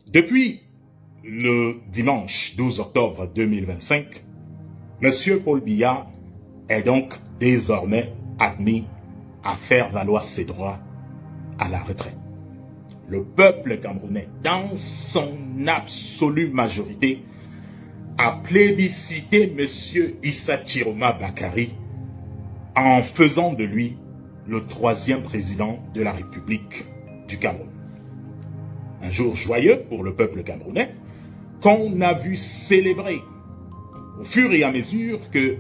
Depuis le dimanche 12 octobre 2025, M. Paul Biya est donc désormais admis à faire valoir ses droits à la retraite. Le peuple camerounais, dans son absolue majorité, a plébiscité M. Issa Chiroma Bakary en faisant de lui le 3e président de la République du Cameroun. Un jour joyeux pour le peuple camerounais qu'on a vu célébrer au fur et à mesure que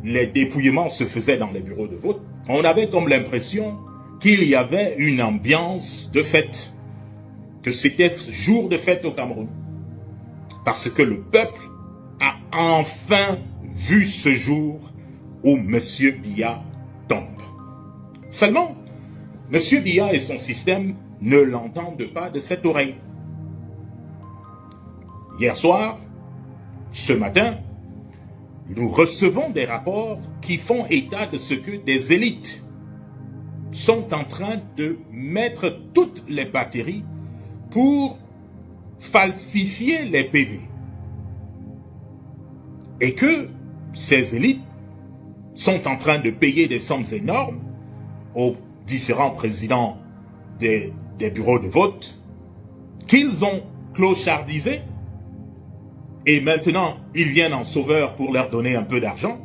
les dépouillements se faisaient dans les bureaux de vote. On avait comme l'impression qu'il y avait une ambiance de fête, que c'était jour de fête au Cameroun. Parce que le peuple a enfin vu ce jour où M. Biya tombe. Seulement, M. Biya et son système ne l'entendent pas de cette oreille. Hier soir, ce matin, nous recevons des rapports qui font état de ce que des élites sont en train de mettre toutes les batteries pour falsifier les PV. Et que ces élites sont en train de payer des sommes énormes aux différents présidents des bureaux de vote qu'ils ont clochardisés, et maintenant ils viennent en sauveur pour leur donner un peu d'argent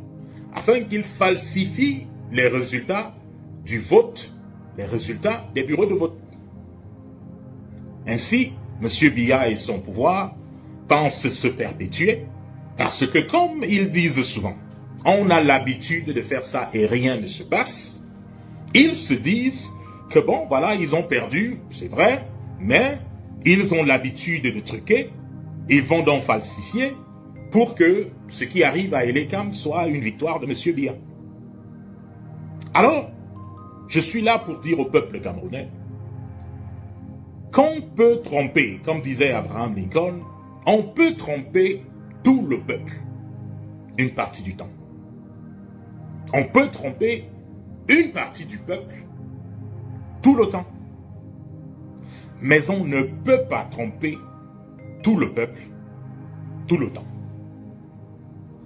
afin qu'ils falsifient les résultats du vote, les résultats des bureaux de vote. Ainsi, M. Biya et son pouvoir pensent se perpétuer parce que, comme ils disent souvent, on a l'habitude de faire ça et rien ne se passe. Ils se disent que bon, voilà, ils ont perdu, c'est vrai, mais ils ont l'habitude de truquer, ils vont donc falsifier pour que ce qui arrive à Elekam soit une victoire de M. Biya. Alors, je suis là pour dire au peuple camerounais qu'on peut tromper, comme disait Abraham Lincoln, on peut tromper tout le peuple une partie du temps. On peut tromper une partie du peuple tout le temps. Mais on ne peut pas tromper tout le peuple tout le temps.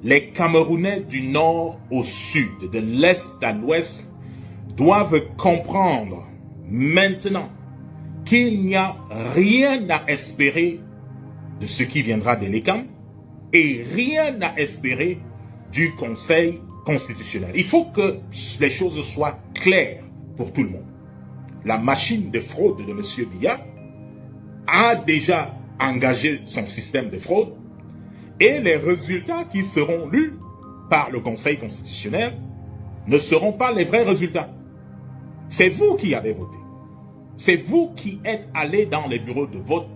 Les Camerounais du nord au sud, de l'est à l'ouest, doivent comprendre maintenant qu'il n'y a rien à espérer de ce qui viendra d'Elekam et rien à espérer du Conseil constitutionnel. Il faut que les choses soient claires pour tout le monde. La machine de fraude de M. Biya a déjà engagé son système de fraude et les résultats qui seront lus par le Conseil constitutionnel ne seront pas les vrais résultats. C'est vous qui avez voté. C'est vous qui êtes allé dans les bureaux de vote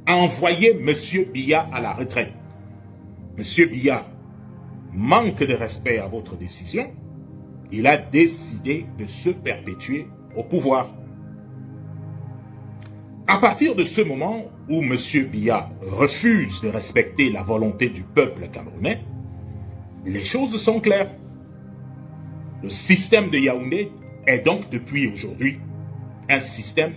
envoyer M. Biya à la retraite. M. Biya manque de respect à votre décision. Il a décidé de se perpétuer au pouvoir. À partir de ce moment où M. Biya refuse de respecter la volonté du peuple camerounais, les choses sont claires. Le système de Yaoundé est donc depuis aujourd'hui un système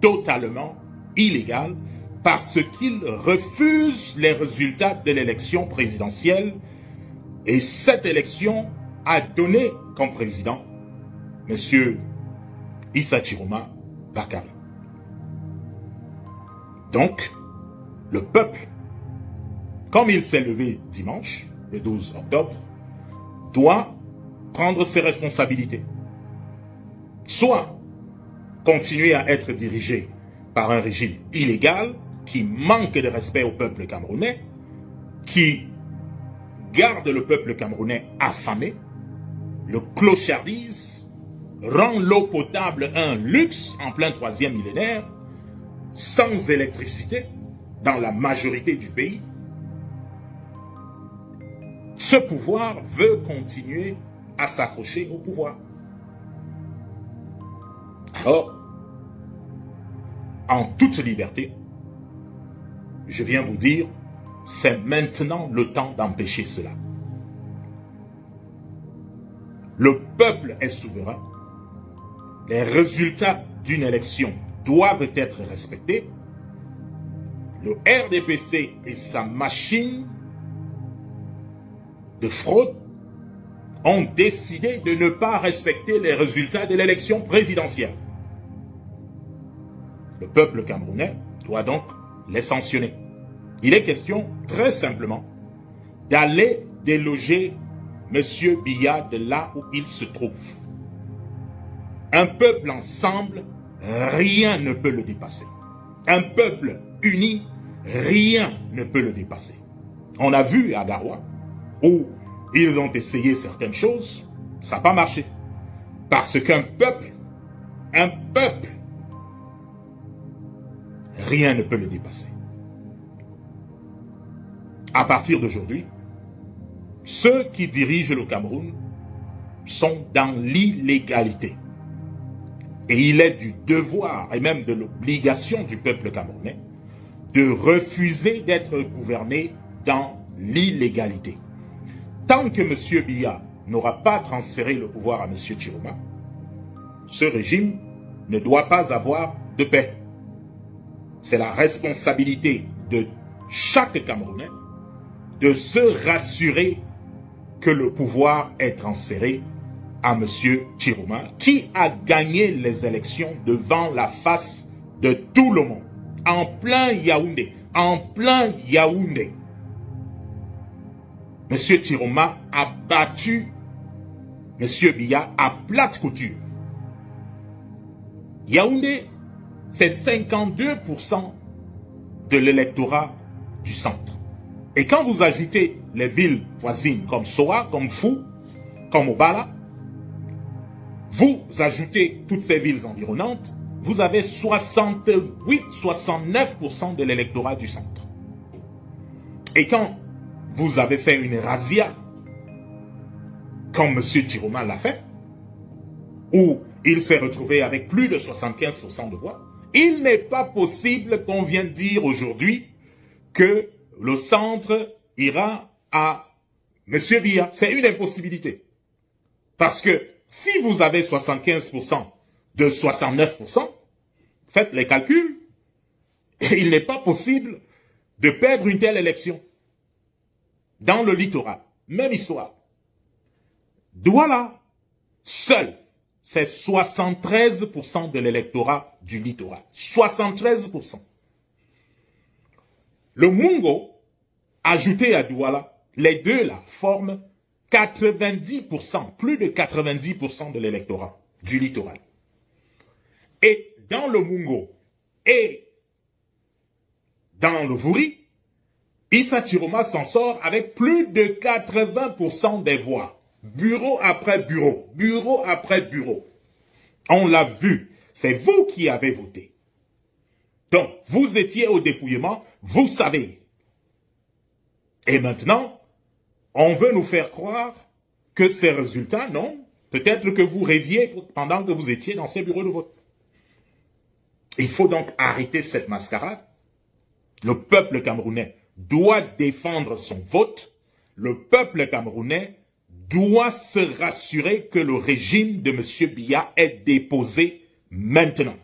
totalement illégal parce qu'il refuse les résultats de l'élection présidentielle et cette élection a donné comme président M. Issa Chiroma Bakary. Donc, le peuple, comme il s'est levé dimanche, le 12 octobre, doit prendre ses responsabilités. Soit continuer à être dirigé par un régime illégal qui manque de respect au peuple camerounais, qui garde le peuple camerounais affamé, le clochardise, rend l'eau potable un luxe en plein 3e millénaire, sans électricité dans la majorité du pays. Ce pouvoir veut continuer à s'accrocher au pouvoir. Alors, en toute liberté, je viens vous dire, c'est maintenant le temps d'empêcher cela. Le peuple est souverain. Les résultats d'une élection doivent être respectés. le RDPC et sa machine de fraude ont décidé de ne pas respecter les résultats de l'élection présidentielle. Le peuple camerounais doit donc les sanctionner. Il est question, très simplement, d'aller déloger M. Biya de là où il se trouve. Un peuple ensemble, rien ne peut le dépasser. Un peuple uni, rien ne peut le dépasser. On a vu à Garoua, où ils ont essayé certaines choses, ça n'a pas marché. Parce qu'un peuple, rien ne peut le dépasser. À partir d'aujourd'hui, ceux qui dirigent le Cameroun sont dans l'illégalité. Et il est du devoir et même de l'obligation du peuple camerounais de refuser d'être gouverné dans l'illégalité. Tant que M. Biya n'aura pas transféré le pouvoir à M. Chiroma, ce régime ne doit pas avoir de paix. C'est la responsabilité de chaque Camerounais de se rassurer que le pouvoir est transféré à M. Chiroma, qui a gagné les élections devant la face de tout le monde, en plein Yaoundé, M. Chiroma a battu M. Biya à plate couture. Yaoundé, c'est 52% de l'électorat du centre. Et quand vous ajoutez les villes voisines comme Soa, comme Fou, comme Obala, vous ajoutez toutes ces villes environnantes, vous avez 68-69% de l'électorat du centre. Et quand vous avez fait une razzia, comme M. Chiroma l'a fait, où il s'est retrouvé avec plus de 75% de voix, il n'est pas possible qu'on vienne dire aujourd'hui que le centre ira à M. Biya. C'est une impossibilité. Parce que si vous avez 75% de 69%, faites les calculs, il n'est pas possible de perdre une telle élection. Dans le littoral, même histoire. Douala, seul, c'est 73% de l'électorat du littoral. 73%. Le Mungo, ajouté à Douala, les deux là forment 90%, plus de 90% de l'électorat du littoral. Et dans le Mungo et dans le Vouri, Issa Chiroma s'en sort avec plus de 80% des voix. Bureau après bureau, bureau après bureau. On l'a vu, c'est vous qui avez voté. Donc, vous étiez au dépouillement, vous savez. Et maintenant, on veut nous faire croire que ces résultats, non, peut-être que vous rêviez pendant que vous étiez dans ces bureaux de vote. Il faut donc arrêter cette mascarade. Le peuple camerounais doit défendre son vote. Le peuple camerounais doit se rassurer que le régime de M. Biya est déposé maintenant.